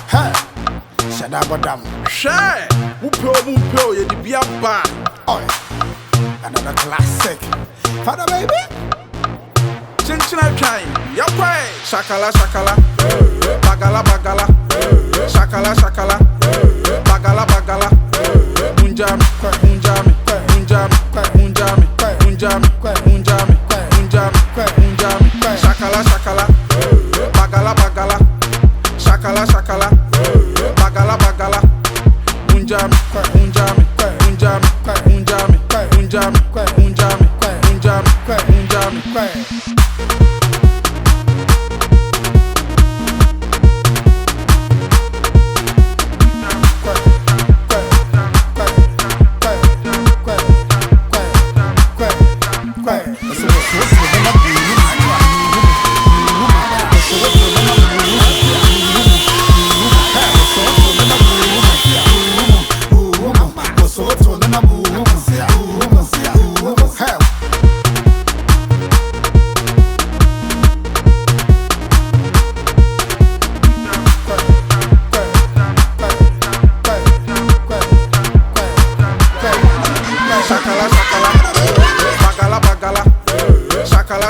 Hey, Shadabadam. Share. Mupo, you be a bar. Oh, another classic. Father baby. Kyinkyinaa Twan. Yapay. Shakala. Bagala. Shakala. Bagala. Unjami. Shakala. Bagala. Shakala. Bagala. Unjami. Shakala. Bagala. Unjami. Shakala. Bagala.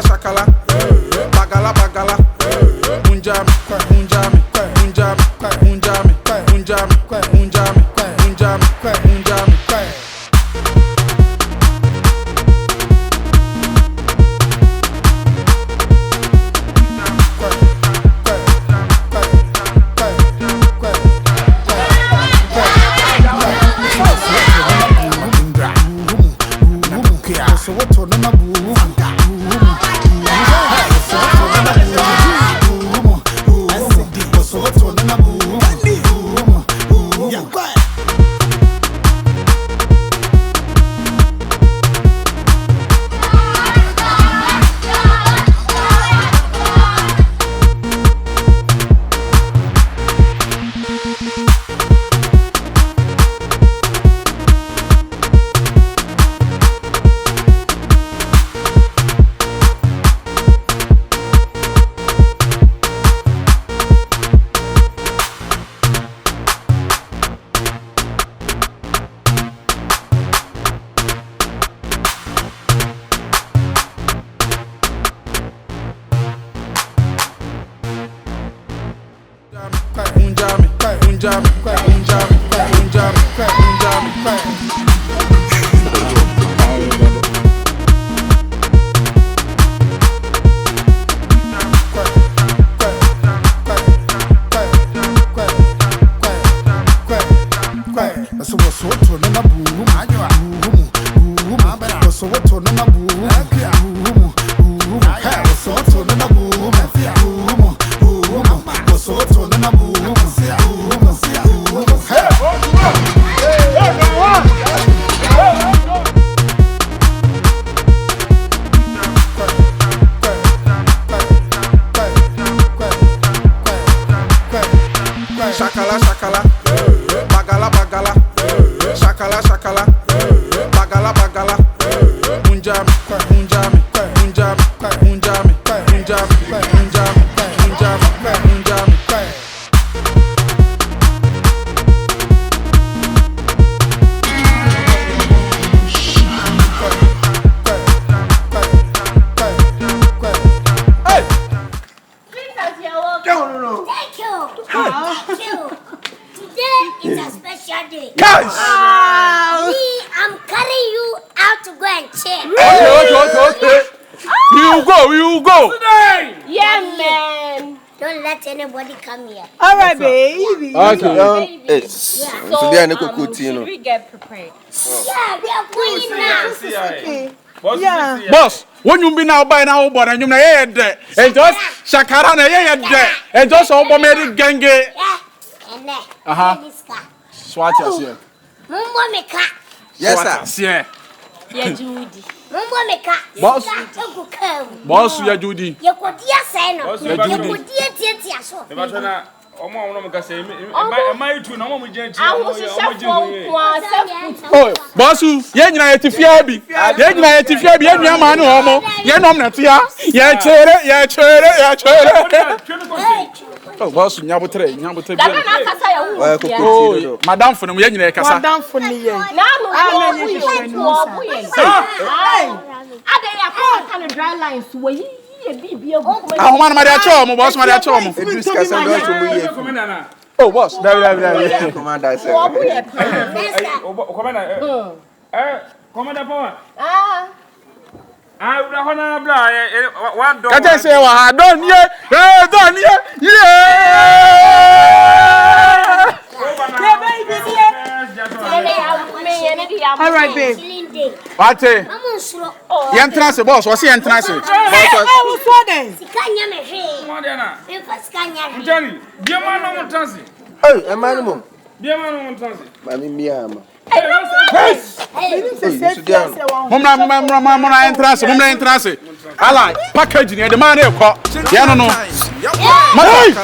Shakala. Bagala. Unjami. It's a special day. Guys! I'm carrying you out to go and check. Okay. You go. Yeah, man. Don't let anybody come here. All right, baby. Okay. So, should we get prepared? Yeah, we are going now. Okay. Boss, when you be now by now, but and you may dead. And just Shakara, and just all bomb gange. Yeah. And this car. Swat here. Mumbo meka. Yes, sir. Yeah, Judy. Mumbo meka. Boss, you Judy. You could hear saying, you could hear Tia so. Oh, boss, yen na etifia bi. Yen na etifia bi enu ma no homo. Yen nom na tia. Ye chere. Oh, boss, nyabutre. Dada na kasa ya wu. Oh, madam for no ye nyina kasa. Madam for ni ye. Na no wo ye. Ade ya ko kan dry lines wo yi ye bibi egu. Ahoma na ma dia cho mo, boss ma dia cho mo. Edris kasa ndo cho mu ye. Oh, boss, David. Commander say. Wo bu ye pa. Commander Power. Ah, Bra hona bra one dog. Kata say wa ha don ye. Don ye. yeah, baby, All right, babe. What? I'm on slow. Yentrance, boss, what's yentrance? Hey, what's what then? Sikanya me hey. Madiana. Me faskanya. Mjani, bia man no transi. Hey, emani mo. Bia man no transi. Mami miama. Hey. Mumna entrance. Ala, package ni e de man e ko. Ye no no. Hey!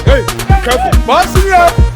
Hey, careful. Boss here.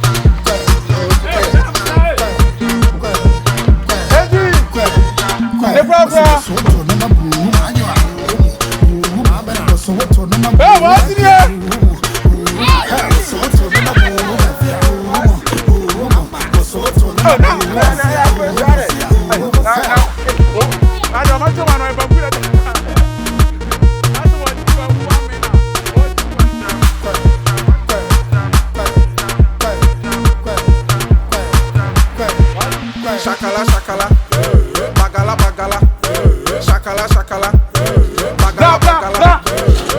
Shakala shakala. Bagala bagala. Shakala shakala. Bagala bagala.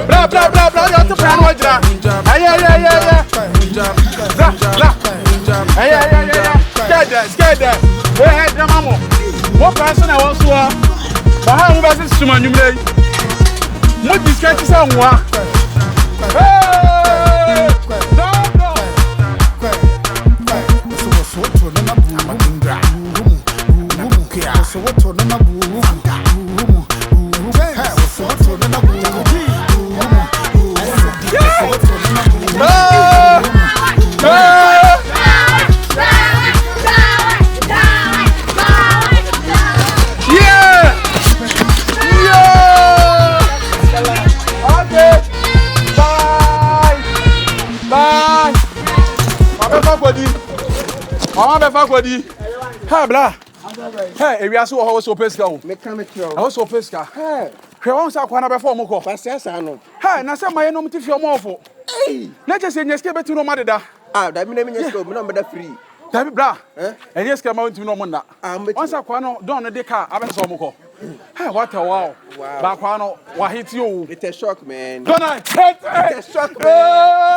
Bra, you to plan what ja. Yeah. Scared. Hey, mama. What person I want to but how we best to man you play. What this catch is on wa. Hey! Mama be fa kwadi. Ha bla. Hey, e wi aso wo so pesca o. Me ka me tro. I was so pesca. Hey, hwe won sa kwa na be fa mo ko. Fasiasa no. Hey, na se maye no mti fi mo ofo. Hey. Na je se nyeske betu no madeda. Ah, da mi na me nyesko, me no me da free. Dabi bra. Nyeske ma wonti no mo na. Ah, Won sa kwa no don no de ka abe so mo ko. Hey, what a wow. Ba kwa no wa hit you. It's a shock, man. Don't I? It's a shock, man.